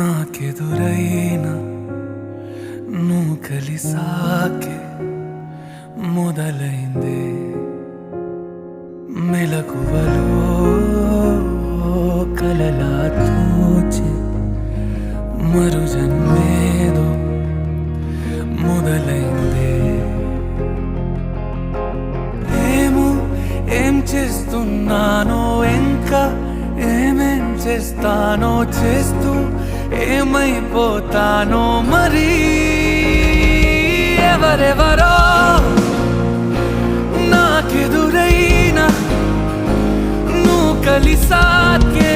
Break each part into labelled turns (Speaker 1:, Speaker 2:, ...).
Speaker 1: నాకెదురైనా నువ్వు కలిసాకే మొదలైందే మెలకువలో కలలా తోచే మరు జన్మేదో మొదలైందే ఏం చేస్తున్నానో ఇంకా ఏమేం చేస్తానో చేస్తూ ఏమైపోతానో మరి ఎవరెవరో నాకెదురైనా నువ్వు కలిసాకే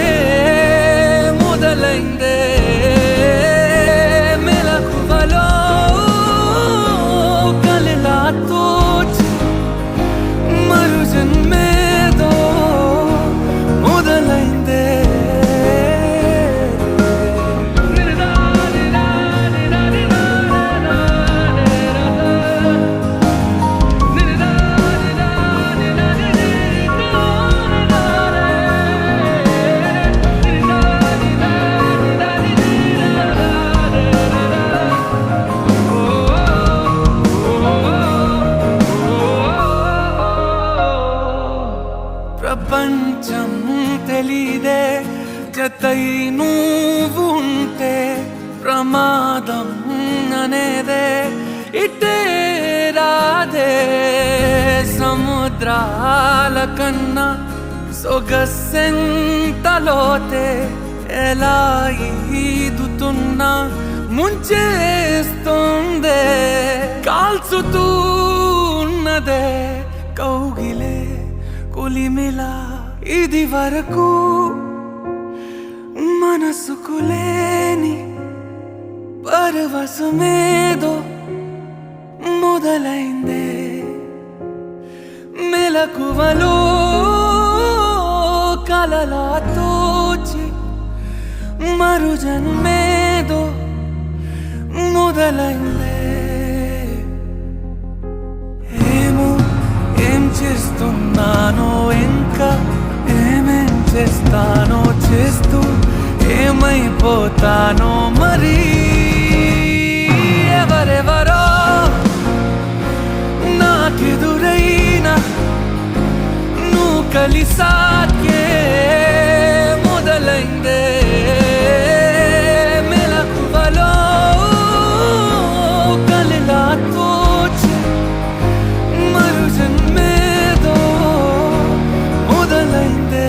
Speaker 1: మొదలైందే మెలకువలో కలలా తోచి మరు జన్మేదో మొదలైందే ప్రపంచం తెలీదే జతై నువ్వు ఉంటే ప్రమాదం అనేదే ఇటే రాదే సముద్రాల కన్నా సొగసెంతలోతే ఎలా ఈదుతున్నా ముంచేస్తుందే కాల్చుతూ ఉన్నదే కౌగిలే కొలిమిలా ఇది వరకు మనసుకు లేని పరవశమేదో మొదలైందే మెలకువలో కలలా తోచి మరు జన్మేదో మొదలైందే ఏం చేస్తున్నానో ఇంకా ఏమేం చేస్తానో చేస్తూ ఏమైపోతానో మరి ఎవరెవరో నాకెదురైనా నువ్వు కలిసాకే మొదలైందే మెలకువలో కలలా తోచి మరు జన్మేదో మొదలైందే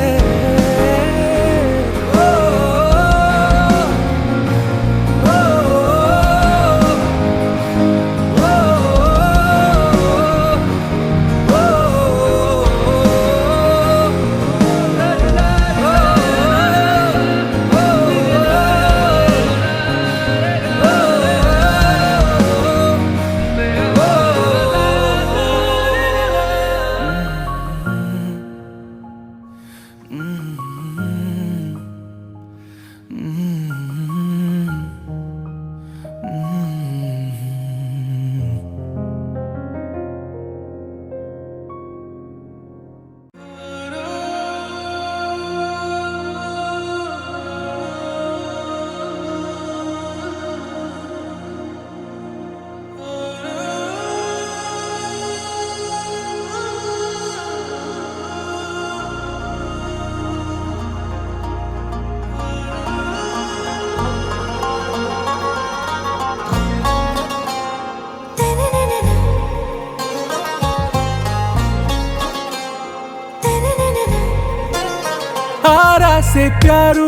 Speaker 1: से प्यारू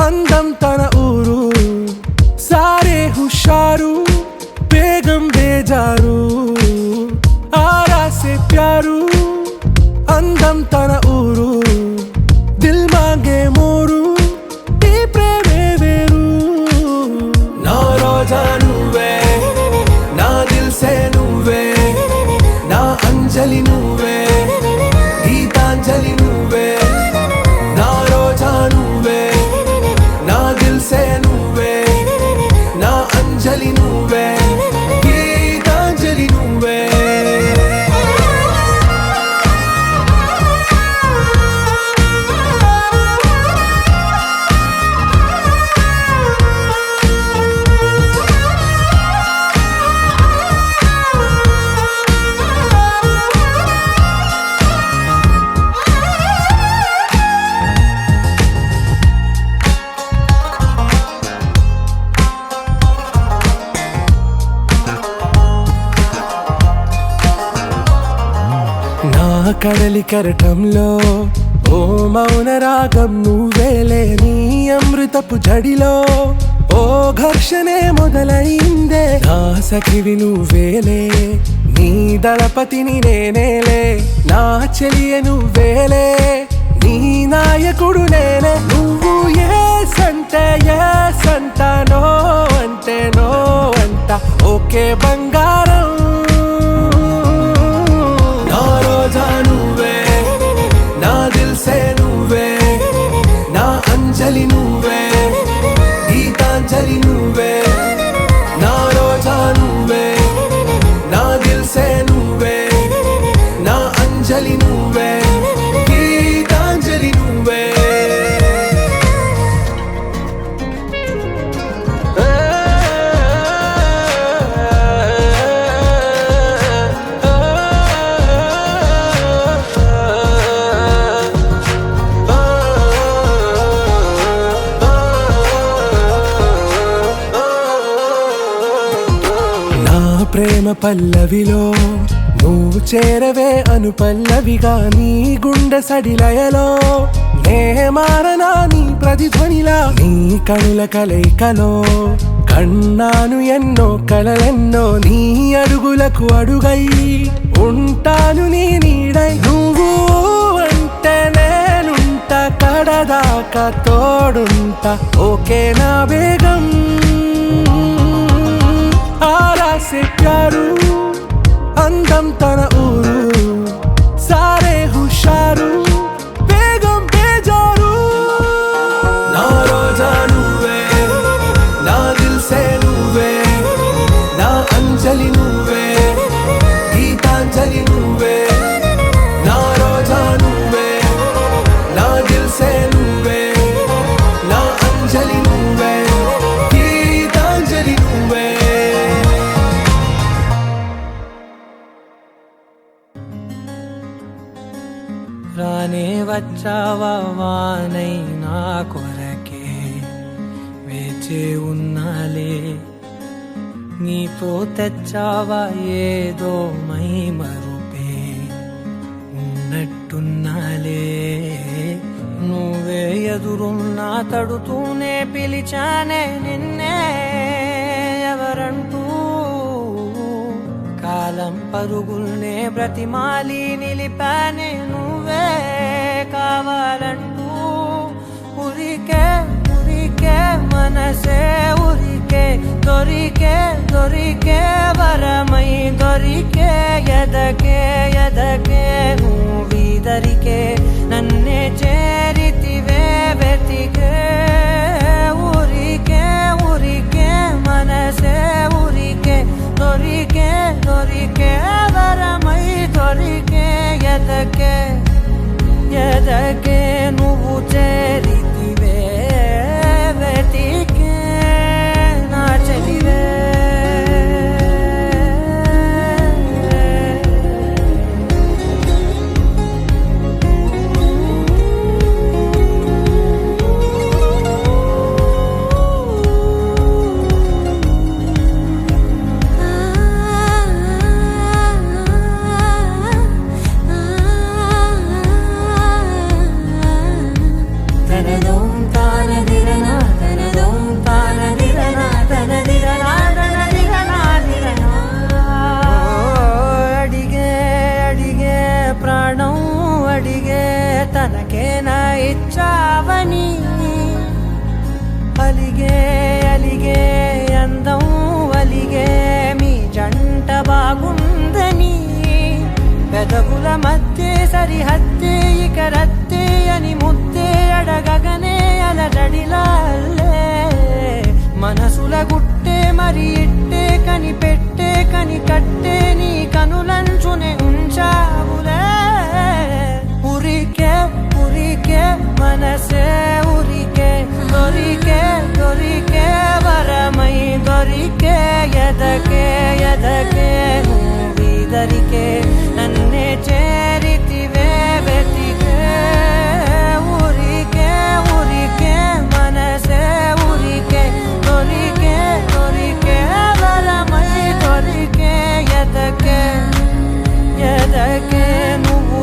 Speaker 1: अंदम तन ऊरू सारे हुशारू बेगम बेजारू आरा से प्यारू अंदम तन ऊरू दिल मांगे मोरू नी प्रेमे वेरू ना रोजा नुवे ना दिल से नुवे ना अंजलि नुवे गीतांजलि नुवे ना रोजा नुवे ना दिल से नुवे ना अंजलि नुवे गीतांजलि नुवे కడలి కెరటంలో ఓ మౌన రాగం నువ్వేలే, నీ అమృతపు జడిలో ఓ ఘర్షణే మొదలైందే. నా సఖివి నువ్వేలే, నీ దళపతిని నేనేలే, నా చెలియ నువ్వేలే, నీ నాయకుడు నేనే. నువ్వు ఏ సంటే ఏ సంట, నో అంటే నో అంట, ఓకే బంగారం. నా రోజా నువ్వే, నా దిల్సే నువ్వే, నా అంజలి నువ్వే, గీతాంజలి నువ్వే. నా రోజా నువ్వే, నా దిల్సే నువ్వే, నా అంజలి నువ్వే, గీతాంజలి నువ్వే. ప్రేమ పల్లవిలో నువ్వు చేరవే అను పల్లవిగా, నీ గుండె సడిలయలో నే మారనా నీ ప్రతిధ్వనిలా. నీ కనుల కలయికలో కన్నాను ఎన్నో కలలెన్నో, నీ అడుగులకు అడుగై ఉంటాను నీ నీడై. నువ్వు అంటే నేనుంట, కడదాకా తోడుంట, ఓకే నా బేగం. ఆరాసే ప్యారు అందం తన ఊరు, సారే హుషారు బేగం బేజారు. నా రోజా నువ్వే, నా దిల్సే నువ్వే, నా అంజలి నువ్వే, గీతాంజలి నువ్వే. నా రోజా నువ్వే, నా దిల్సే నువ్వే, నా అంజలి నువ్వే, గీతాంజలి నువ్వే.
Speaker 2: రానే వచ్చావా వానై నా కొరకే, వేచే ఉన్నాలే, నీతో తెచ్చావా ఏదో మై మరుపే, ఉన్నట్టున్నాలే. నువ్వే ఎదురున్నా తడుతూనే పిలిచానే నిన్నే ఎవరంటూ, కాలం పరుగుల్నే బ్రతిమాలి నిలిపానే నువ్వే కావాలంటూ. ఉరికే ఉరికే మనసే ఉరికే, దొరికే దొరికే వరమై దొరికే, ఎదకే ఎదకే నువ్విదరికే, నన్నే చేరితివే వెతికే. ఉరికే ఉరికే మనసే ఉరికే, దొరికే దొరికే వరమై దొరికే, ఎదకే ఎదకే నువ్వు చేరితివే వెతికే నా చెలివే. తనకేనా ఇచ్చావని అలిగే అలిగే అందం అలిగే, మీ జంట బాగుందని పెదవుల మధ్య సరిహద్దే ఇక రద్దే అని ముద్దే అడగగనే అలజడిలాల్లే. మనసుల గుట్టే మరి ఇట్టే కనిపెట్టే కని కట్టే, నీ కనులంచునే ఉంచావులే. ఉరికే ఉరికే మనసే ఉరికే, దొరికే దొరికే వరమై దొరికే, ఎదకే ఎదకే నువ్విదరికే, నన్నే చేరితివే వెతికే. ఉరికే ఉరికే మనసే ఉరికే, దొరికే దొరికే వరమై దొరికే, ఎదకే ఎదకే నువ్వు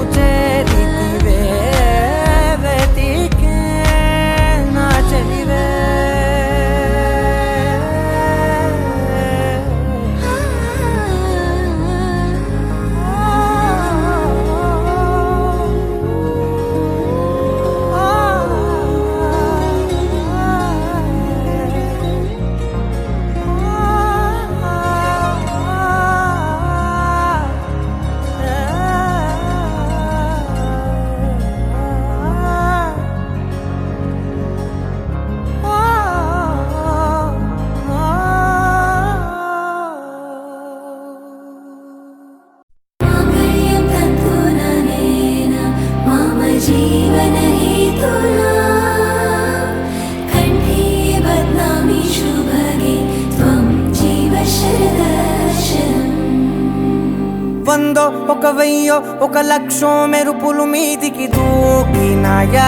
Speaker 2: వందో ఒక వెయ్యో ఒక లక్షో మెరుపులు మీదికి దూకినాయా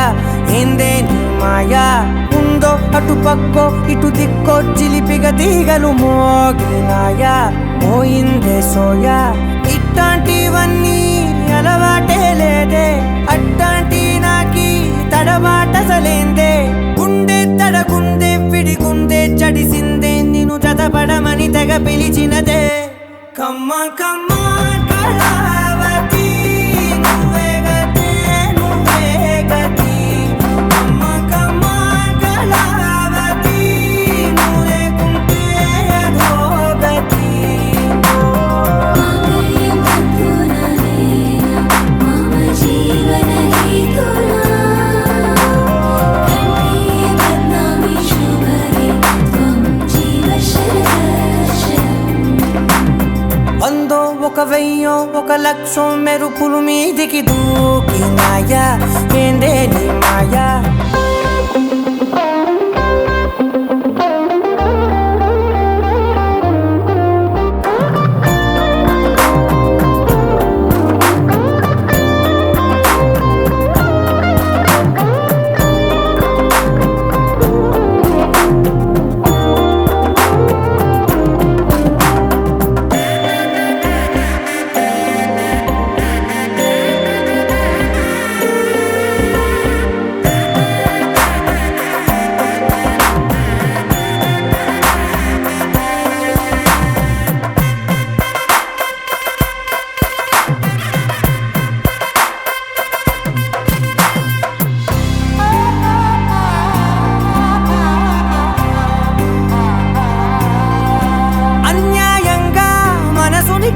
Speaker 2: ఏందే నీ మాయా ఉందో అటు పక్కో ఇటు దిక్కో చిలిపిగా తీగలు మోగినాయా పోయిందే సోయా ఇట్లాంటివన్నీ అలవాటే లేదే అట్లాంటి నాకి తడబాటసలేందే గుండె తడగుందే విడిగుందే చడిసిందే నిన్ను చదపడమని తెగ పిలిచినదే కమ్మ కమ్మ కళావతి నువ్వే గతే నువ్వే గతి కమ్మ కమ్మ కళావతి నువ్వు లేకుంటే అధోగతి వందో ఒక వెయ్యో ఒక లక్షో మెరుపులు మీదికి దూకినాయా ఏందే నీ మాయా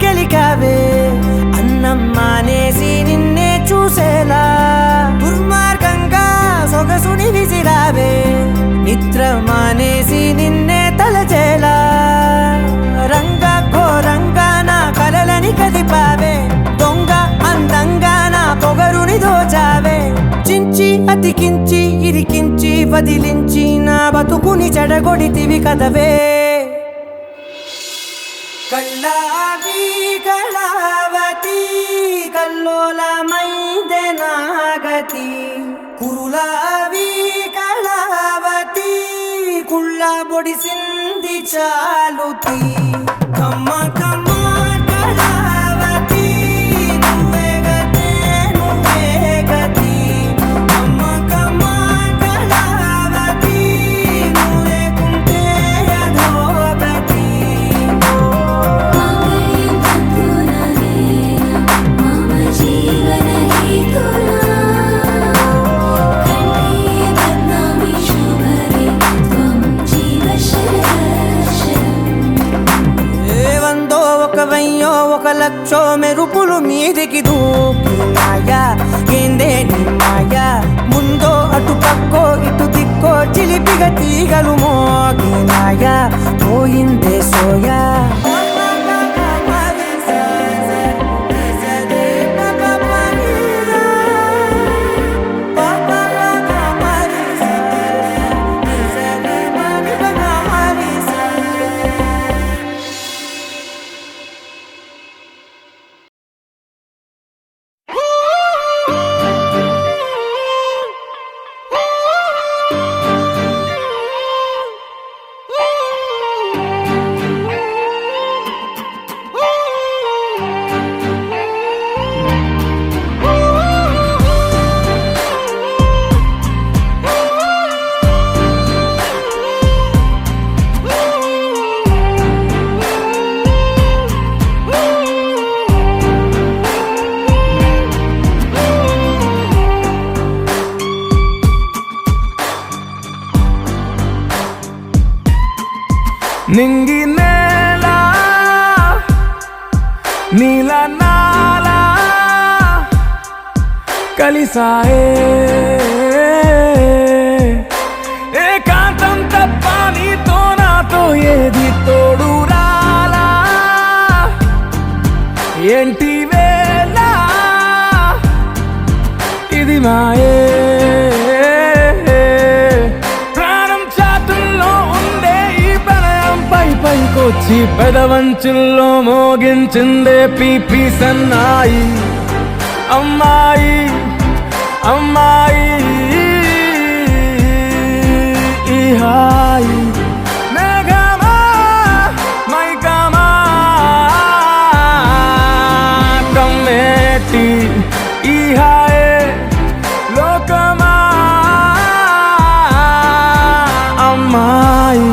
Speaker 2: గెలికావే అన్నం మానేసి నిన్నే చూసేలా దుర్మార్గంగా సొగసుని విసిరావే నిద్ర మానేసి నిన్నే తలచేలా రంగా ఘోరంగా నా కలలని కదిపావే దొంగ అందంగా నా పొగరుని దోచావే చించి అతికించి ఇరికించి వదిలించి నా బతుకుని చెడగొడితివి కదవే కళ్ళావి కళావతి కల్లోలమైందే నాగతి కురులావి కళావతి కుళ్ళ బొడిసింది చాలుతి కమ్మ కమ్మ కళావతి నువ్వే గతే నువ్వే గతి కమ్మ కమ్మ కళావతి నువ్వు లేకుంటే అధోగతి ఒక లక్షో మెరుపులు మీదికి దూకినాయా ఏందే నీ మాయా ముందో అటు పక్కో ఇటు దిక్కో చిలిపిగా తీగలు మోగినాయా పోయిందే సోయా
Speaker 1: నింగి నేల నీల నాల కలిసాయే ఏకాంతం తప్ప నీతో నాతో ఏది తోడు రాలా ఏంటి వేళ ఇది మాయే ప్రాణం చాతుల్లో ఉండే ఈ ప్రణయం పై పైకో దాకొచ్చి పెదవంచుల్లో మోగించిందే పీపీ సన్నాయి. అమ్మాయి అమ్మాయి ఈ హాయి మేఘమా మైకమా కమ్మేటి ఈ హాయే లోకమా అమ్మాయి.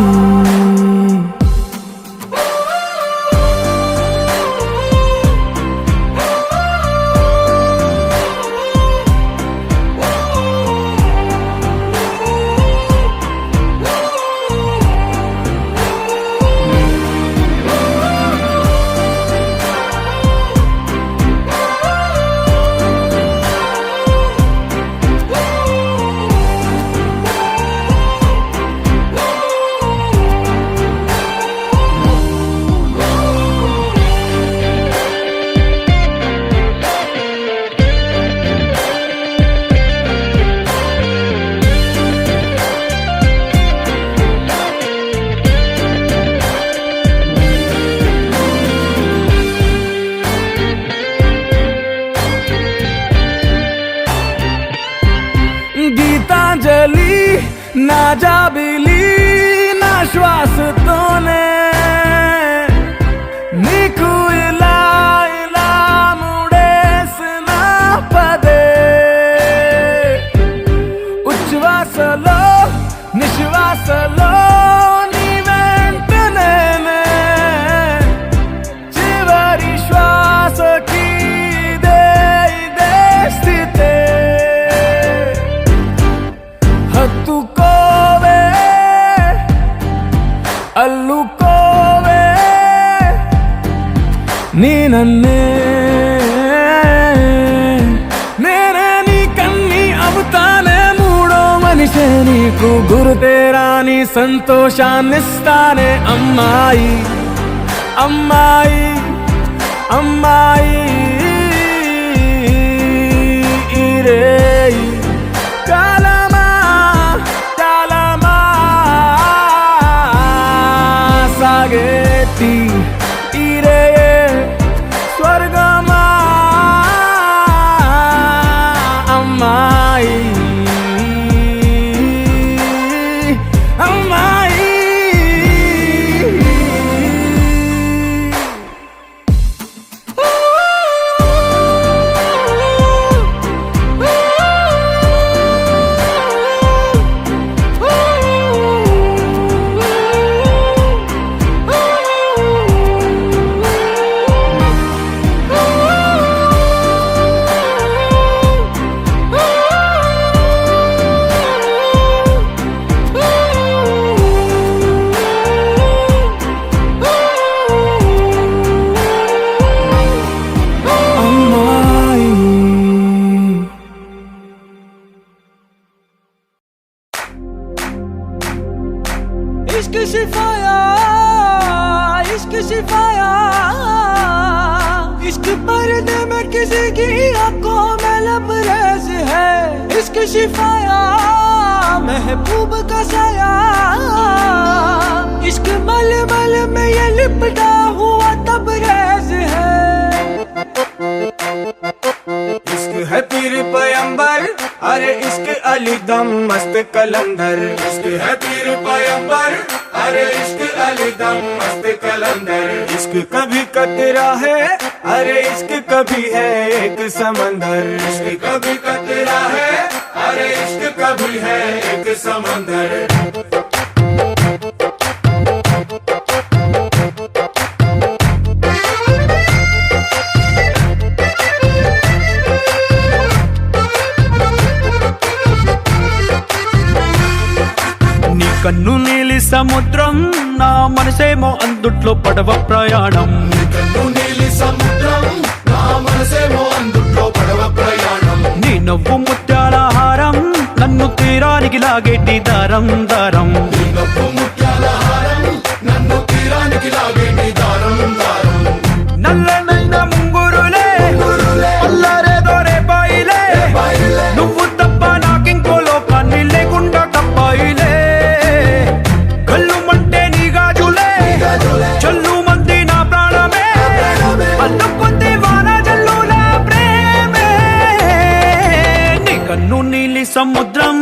Speaker 1: గీతాంజలి నా జాబిలి నా శ్వాసతోనే నీకు ఇలా ఇలా ముడేసిన పదే ఉచ్ఛ్వాసలో నిశ్వాసలో నీ వెంట నేనే చివరి శ్వాసకి ఇదే ఇదే స్థితే. హత్తుకోవే అల్లుకోవే నీ నన్నే నేనే నీ కన్ని అవుతానే మూడో మనిషే నీకు గురుతేరాని సంతోషాన్నిస్తానే. అమ్మాయి అమ్మాయి అమ్మాయి ఈ రేయి కాలమా కాలమా సాగేటి ఈ రేయే స్వర్గమా అమ్మాయి అమ్మాయి. इश्क सिफाया इश्क सिफाया इश्क पर्दे में किसी की आंखों में लबरेज है. इश्क सिफाया महबूब का साया इश्क मलमल में ये लिपटा हुआ तबरेज है. इश्क है पीर पैगंबर अरे इश्क अली दम मस्त कलंदर. इश्क है पीर पैगंबर अरे इश्क अली दम मस्त कलंदर. इश्क कभी कतरा है अरे इश्क कभी है एक समंदर. इश्क कभी कतरा है अरे इश्क कभी है एक समंदर.
Speaker 3: కన్ను నీలి సముద్రం నా మనసేమో అందుట్లో పడవ ప్రయాణం.
Speaker 4: కన్ను నీలి సముద్రం నా మనసేమో అందుట్లో పడవ ప్రయాణం.
Speaker 3: నీ నవ్వు ముత్యాల హారం నన్ను తీరానికి లాగేటి దారం దారం.
Speaker 4: నీ నవ్వు ముత్యాల హారం నన్ను తీరానికి లాగేటి దారం దారం.
Speaker 3: నల్లనైన ముంగురులే అల్లరేదో రేపాయిలే నువ్వు తప్ప నాకింకో లోకాన్ని లేకుండా తప్పాయిలే. కళ్ళు మంటే నీ గాజులే సముద్రం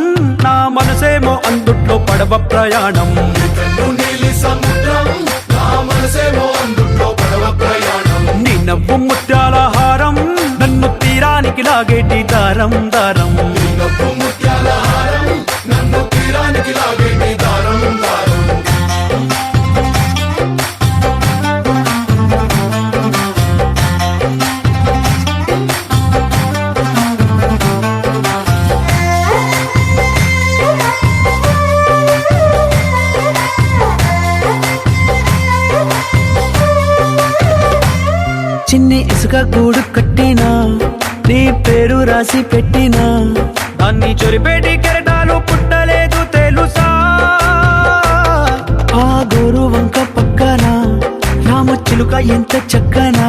Speaker 3: నా మనసేమో అందుట్లో పడవ ప్రయాణం
Speaker 4: నీ కన్ను నీలి సముద్రం నా మనసేమో అందుట్లో పడవ ప్రయాణం
Speaker 3: నీ నవ్వు ముత్యాల హారం నన్ను తీరానికి లాగేటి దారం దారం
Speaker 4: నీ నవ్వు ముత్యాల హారం నన్ను తీరానికి లాగేటి దారం దారం
Speaker 3: చిన్ని ఇసుక గూడు కట్టినా నీ పేరు రాసి పెట్టినా దాన్ని చొరిపేటి కెరటాలు పుట్టలేదు తెలుసా ఆ గోరు వంక పక్కన రామచిలుక ఎంత చక్కనా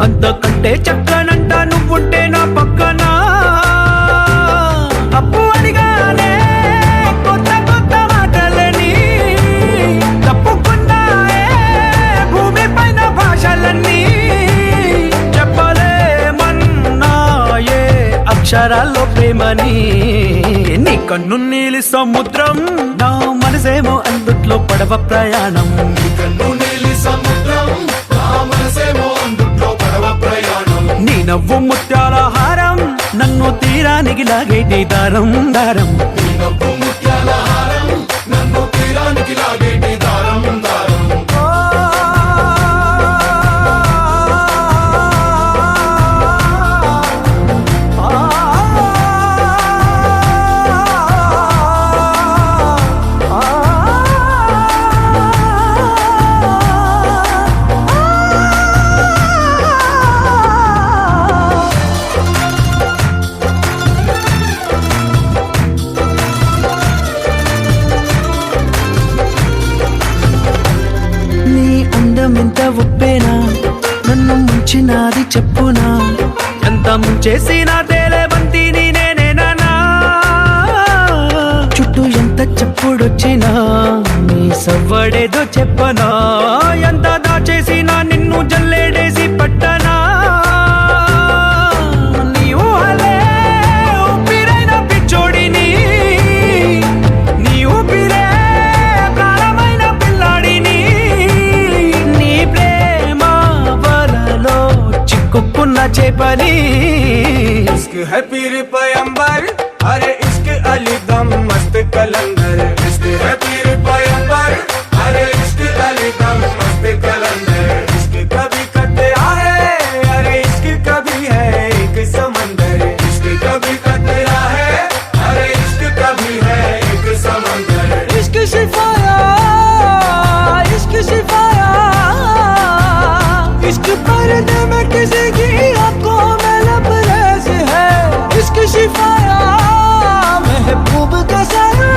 Speaker 3: అంతకంటే చక్కనంట నువ్వుంటే నా పక్కన అప్పు అడిగానే కొత్త కొత్త మాటలని తప్పుకున్నాయే భూమి పైన భాషలన్నీ చెప్పలేమన్నాయే అక్షరాల్లో ప్రేమని నీ కన్ను నీలి సముద్రం నా మనసేమో అందుట్లో పడవ ప్రయాణం
Speaker 4: నీ కన్ను నీలి సముద్రం నా మనసేమో అందుట్లో పడవ ప్రయాణం
Speaker 3: నీ నవ్వు ముత్యాల హారం నన్ను తీరానికి లాగేటి దారం దారం
Speaker 4: నీ నవ్వు ముత్యాల హారం నన్ను తీరానికి లాగేటి దారం దారం
Speaker 3: నీ అందమెంత ఉప్పేనా నన్ను ముంచినాది చెప్పునా ఎంత ముంచేసినా తేలేవంతి నేనేనా చుట్టూ ఎంత చెప్పుడొచ్చినా నీ సవ్వడేదో చెప్పనా ఎంత దాచేసినా నిన్ను జల్లేడేసి పట్టనా నీ ఊహలే ఊపిరైన పిచ్చోడిని నీ ఊపిరే ప్రాణమైన పిల్లాడిని నీ ప్రేమ వలలో చిక్కుకున్న చేపని
Speaker 1: इश्क है पीर पैगंबर अरे इश्क अली दम मस्त कलंदर इश्क है पीर पैगंबर अरे इश्क अली दम मस्त कलंदर इश्क कभी कतरा है अरे इश्क कभी है एक समंदर इश्क कभी कतरा है अरे इश्क कभी है एक समंदर
Speaker 2: इश्क शिफाया इश्क शिफाया इश्क पर्दे में किसी की आंखों में लबरेज है इश्क शिफाया महबूब का सरा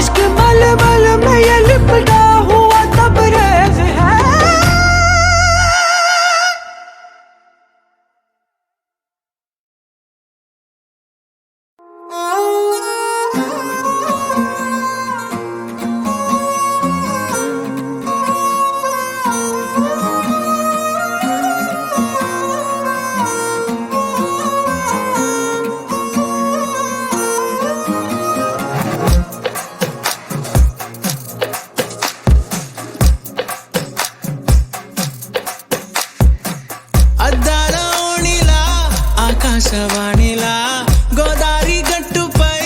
Speaker 2: इश्क मलमल में ये लिपटा हुआ तबरेज है
Speaker 5: అద్దాల ఓణిలా ఆకాశవాణిలా గోదారి గట్టుపై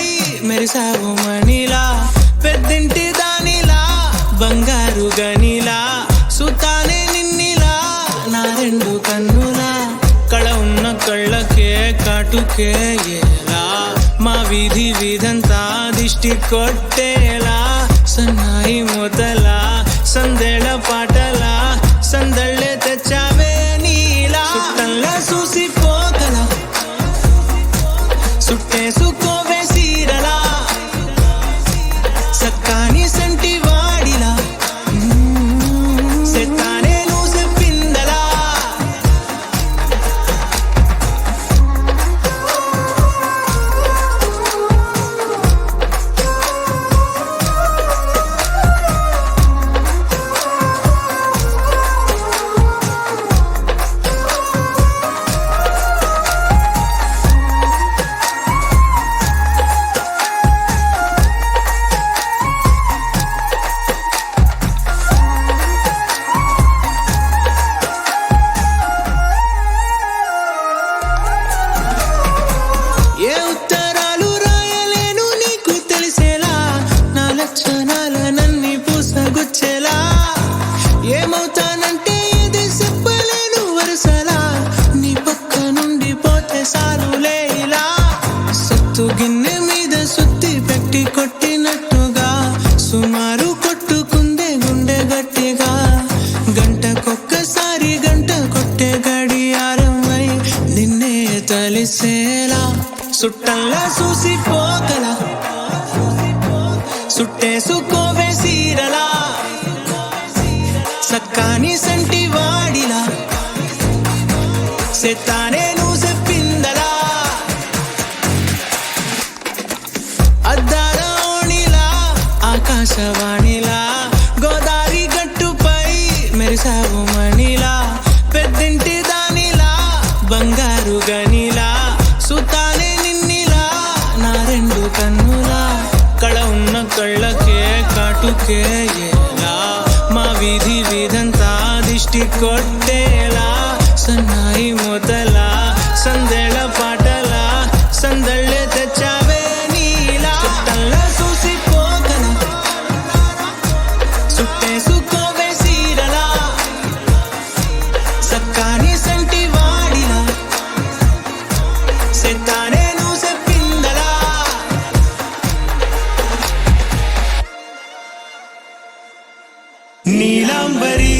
Speaker 5: మెరిసావు మణిలా పెద్దింటి దానిలా బంగారు గనిలా సుతానే నిన్నిలా నా రెండు కన్నులా కళ ఉన్న కళ్ళకే కాటుకే ఎలా మా వీధి వీధంతా దిష్టి కొట్టేలా సన్నాయి మొదలా సందేళ పాటలా సందళ్ళే తెచ్చావే నీలా సుట్టంలా చూసిపోగల సుట్టేసుకోవే సీరలా సక్కాని సంటి వాడిలా సెత్తానే నువ్వు చెప్పిందలా సక్కాని సంటి వాడిలా సెత్తానే నువ్వు చెప్పిందలా అద్దాల ఓణిలా ఆకాశవాణిలా గోదారి గట్టుపై మెరిసావు మణిలా పెద్దింటి దానిలా బంగారు గనిలా సుతానే నిన్నిలా నా రెండు కన్నులా కళ ఉన్న కళ్ళకే కాటుకే ఎలా మా వీధి వీధంతా దిష్టి కొట్టేలా సన్నాయి మొదలా సందేళ పాటలా సందళ్ళే తెచ్చావే నీలా చుట్టల్లా చూసిపోగల సుట్టేసుకోవే సీరలా సక్కాని సంటి వాడిలా సెత్తానే నువ్వు చెప్పిందలా నీలాంబరి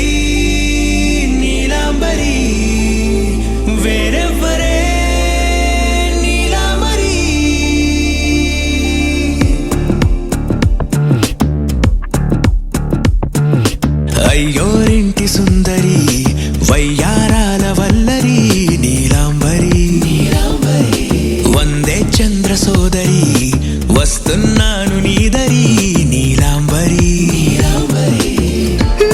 Speaker 5: నీలాంబరి వేరెవ్వరే నీలాంబరి అయ్యోరింటి సుందరి వయ్యారాల వల్లరి నీలాంబరి వందే చంద్ర సోదరి వస్తున్నాను నీదరి నీలాంబరి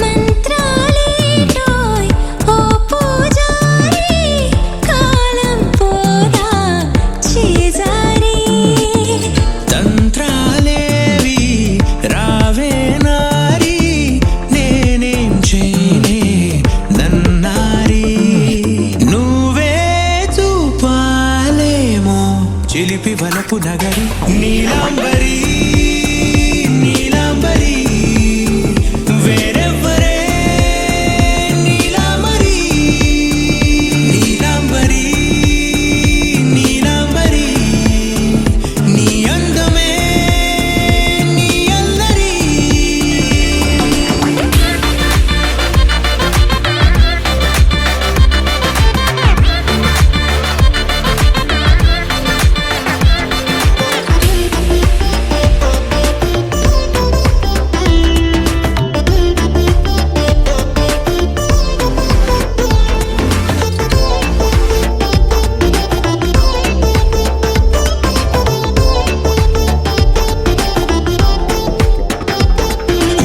Speaker 6: మంత్రాలేటోయ్ ఓ పూజారి కాలం పోదా చేజారి
Speaker 5: తంత్రాలేవి రావే నారి నేనేం చేయనే నన్నారి నువ్వే చూపాలేమో చిలిపి వలపు నగరి నీలాంబరి నీలాంబరి వేరెవ్వరే నీలాంబరి నీలాంబరి నీలాంబరి నీ అందమే నీ అల్లరి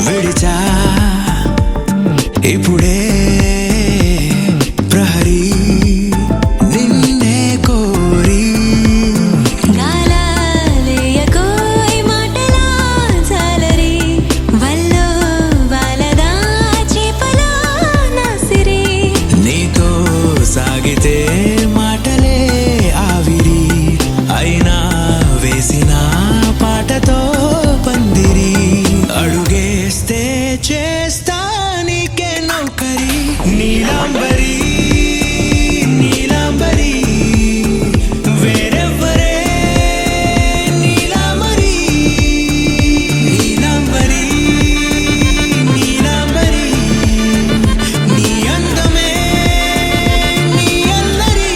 Speaker 5: విడిచా ఇప్పుడే ప్రహరీ నిన్నే కోరి
Speaker 6: గాలాలేయకోయ్ మాటలా జాలరి వల్లో వాలదా చేపలా నాసిరి
Speaker 5: నీతో సాగితే మాటలే ఆవిరి అయినా వేసిన పాటతో పందిరి అడుగేస్తే చేస్తా నీకే నౌకరి నీలాంబరి నీలాంబరి వేరెవ్వరే నీలాంబరి నీలాంబరి నీలాంబరి నీ అందమే నీ అల్లరి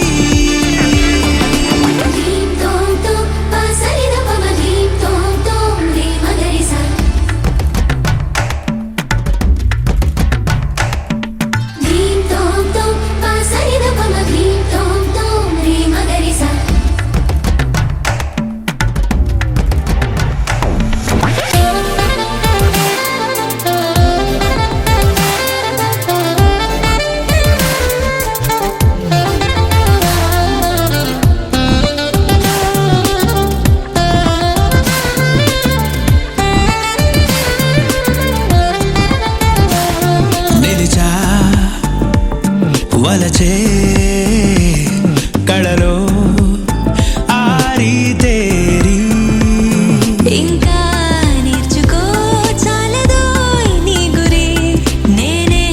Speaker 6: ధీం తోం తోం పాసరిద పమ ధీం తోం తోం రే మగరిసా ధీం తోం తోం పాసరిద పమ ధీం తోం తోం రే మగరిసా
Speaker 5: నిలిచా వలచే కళలో ఆరి తేరి
Speaker 6: ఇంకా నేర్చుకో చాలదోయ్ నీ గురి నేనే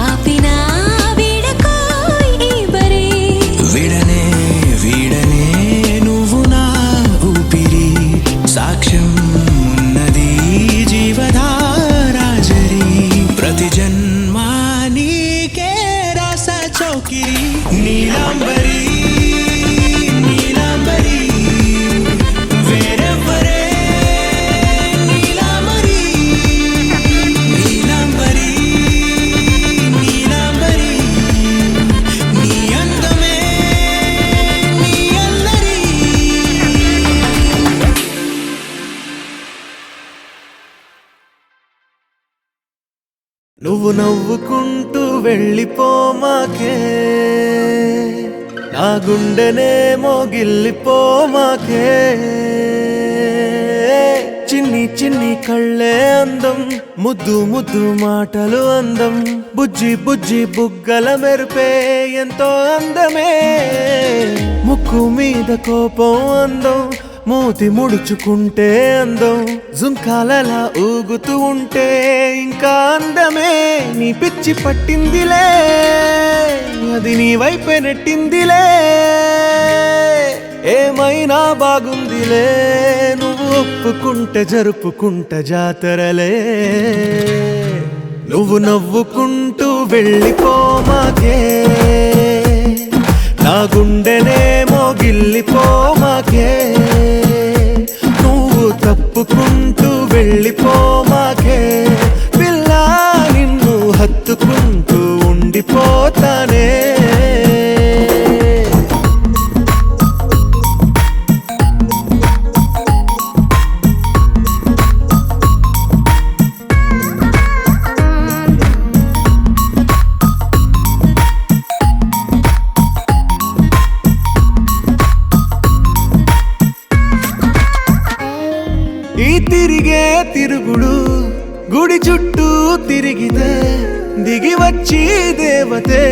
Speaker 6: ఆపినా వీడకోయ్ ఈ బరి
Speaker 5: విడనే వీడనే నువ్వు నా ఊపిరి సాక్ష్యం ఉన్నది జీవధారాజరి ప్రతి జన్మా నీకే రాస చౌకిరి నీలాంబరి నీలాంబరి వేరెవ్వరే నీలాంబరి నీలాంబరి
Speaker 3: నువ్వు నవ్వుకుంటూ వెళ్ళిపోమాకే, నా గుండెనే మోగిల్లిపోమాకే. చిన్ని చిన్ని కళ్ళే అందం, ముద్దు ముద్దు మాటలు అందం, బుజ్జి బుజ్జి బుగ్గల మెరుపే ఎంతో అందమే. ముక్కు మీద కోపం అందం, మూతి ముడుచుకుంటే అందం, జుంకాలలా ఊగుతూ ఉంటే ఇంకా అందమే. నీ పిచ్చి పట్టిందిలే, అది నీ వైపే నెట్టిందిలే. ఏమైనా బాగుందిలే, నువ్వు ఒప్పుకుంటే జరుపుకుంట జాతరలే. నువ్వు నవ్వుకుంటూ వెళ్ళిపోమాకే, నా గుండెనే మోగిల్లిపోమాకే. నువ్వు తప్పుకుంటూ వెళ్ళిపోమాకే, పిల్ల నిన్ను హత్తుకుంటూ ఉండిపోతానే. ఈ తిరిగే తిరుగుడు గుడి చుట్టూ తిరిగితే, దిగి వచ్చి దేవతే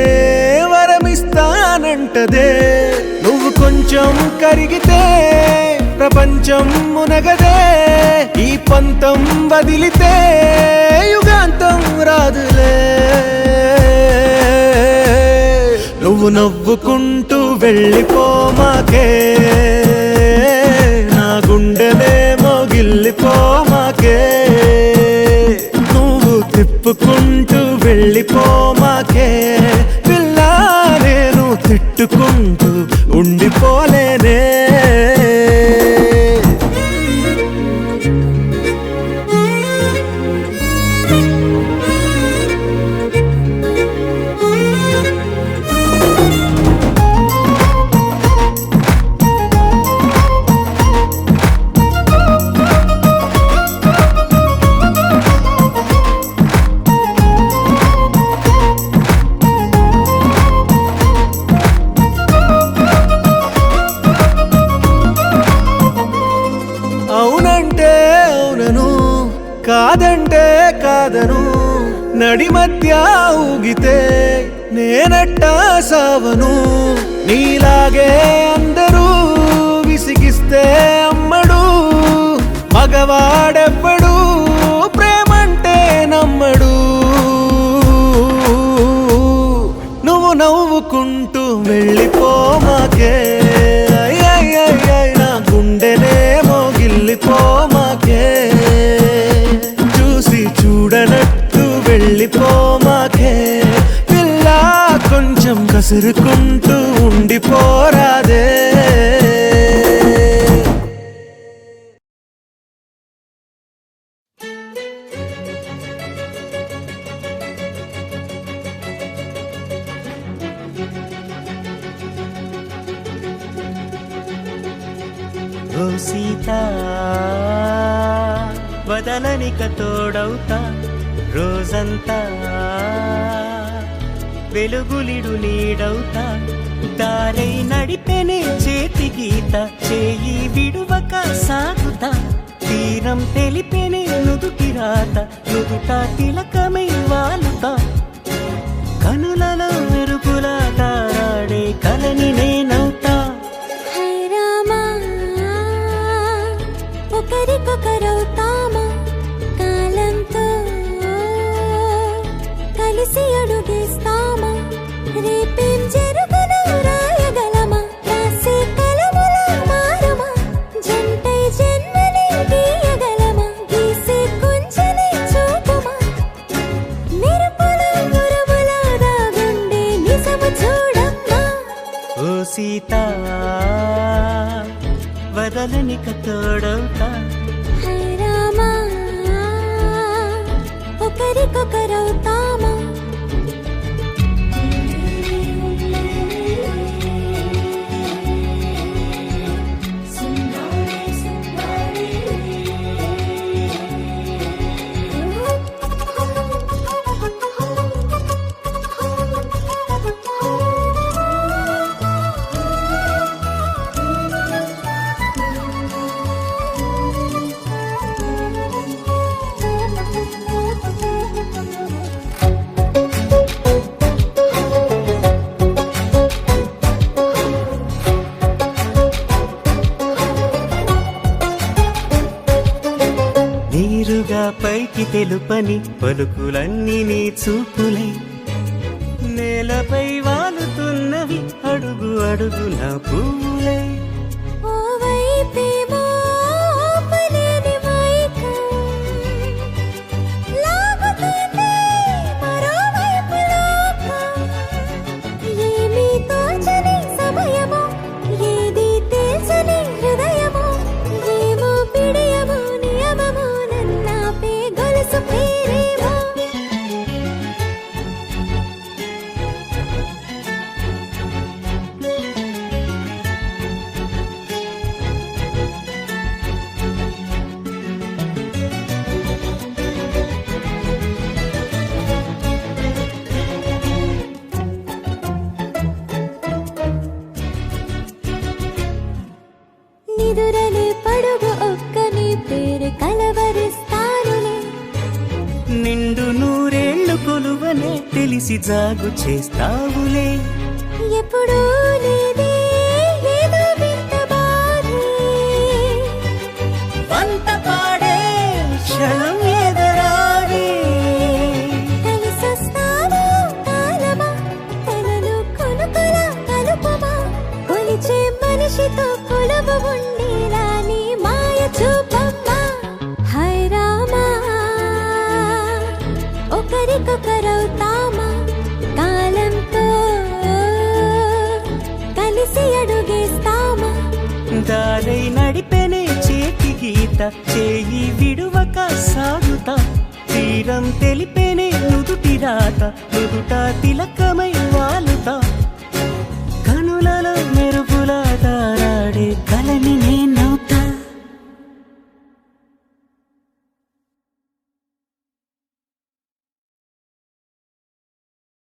Speaker 3: వరమిస్తానంటదే. నువ్వు కొంచెం కరిగితే ప్రపంచం మునగదే. ఈ పంతం వదిలితే యుగాంతం రాదులే. నువ్వు నవ్వుకుంటూ వెళ్ళిపోమాకే, నా గుండెనే మోగిల్లిపోమాకే. నువ్వు తిప్పుకుంటూ వెళ్ళిపోమాకే, పిల్ల నేను తిట్టుకుంటూ ఉండిపోలేనే. అవునంటే అవునను, కాదంటే కాదను, నడి మధ్య ఊగితే నేనట్టా సావను. నీలాగే అందరూ విసిగిస్తే అమ్మడు, మగవాడెవ్వడు ప్రేమంటే నమ్మడు. నువ్వు నవ్వుకుంటూ వెళ్ళిపోమాకే, నా గుండెనే మోగిల్లిపోమాకే. చూసి చూడనట్టు వెళ్ళిపోమాకే, పిల్ల కొంచెం కసురుకుంటూ ఉండిపోరాదే.
Speaker 7: ఓ సీత వదలనిక తోడవుతా, రోజంతా వెలుగులిడు నీడవుతా. దారై నడిపెనే చేతి గీత, చేయి విడువక సాగుతా. తీరం తెలిపెనే నుదుటి రాత, నుదుట తిలకమై వాలుతా. కనులలో మెరుపులా తారాడే కలని నేనవుతా.
Speaker 6: హై రామా, ఒకరికొకరవుతామా, కాలంతో కలిసి అడుగేస్తామా. రేపేం జరుగునో రాయగలమా, రాసే కలములా మారమా. జంటై జన్మని గీయగలమా, గీసే కొంచెనే చూపుమా. మెరుపుల మురముల దాగుండే నిజము చూడమ్మా.
Speaker 7: ఓ సీత వదలనిక తోడవుతా.
Speaker 6: హై రామా, ఒకరికొకరవుతామా.
Speaker 7: తెలుపని పలుకులన్నీ నీ చూపులై నేలపై వాలుతున్నవి అడుగు అడుగున పువ్వులై
Speaker 6: ఓ వైపేమో ఆపలేని మైకం లాగుతుంది మరోవైపు లోకం ఏమీ తోచని సమయమో ఏది తేల్చని హృదయమో ఏమో పిడియమో నియమమో నన్నాపే గొలుసు పేరేమో నిదురలే పడుగు ఒక్కని పేరు కలవరిస్తానులే
Speaker 7: నిండు నూరేళ్లు కొలువనే తెలిసి జాగు చేస్తావులే
Speaker 6: ఎప్పుడూ లేదే ఏదో వింత బాధే
Speaker 7: వంత పాడే క్షణం ఎదరాడే
Speaker 6: కలిసొస్తావో కాలమా తనను కొనుకలా కలుపమా కొలిచే మనిషితో కొలువు ఉండేలా నీ మాయ చూపమ్మా హై రామా ఒకరికొకరవుతామా కాలంతో కలిసి అడుగేస్తామా
Speaker 7: దారై నడిపెనే చేతి గీత చేయి విడువక సాగుతా తీరం తెలిపెనే నుదుటి రాత నుదుట తిలకమై వాలి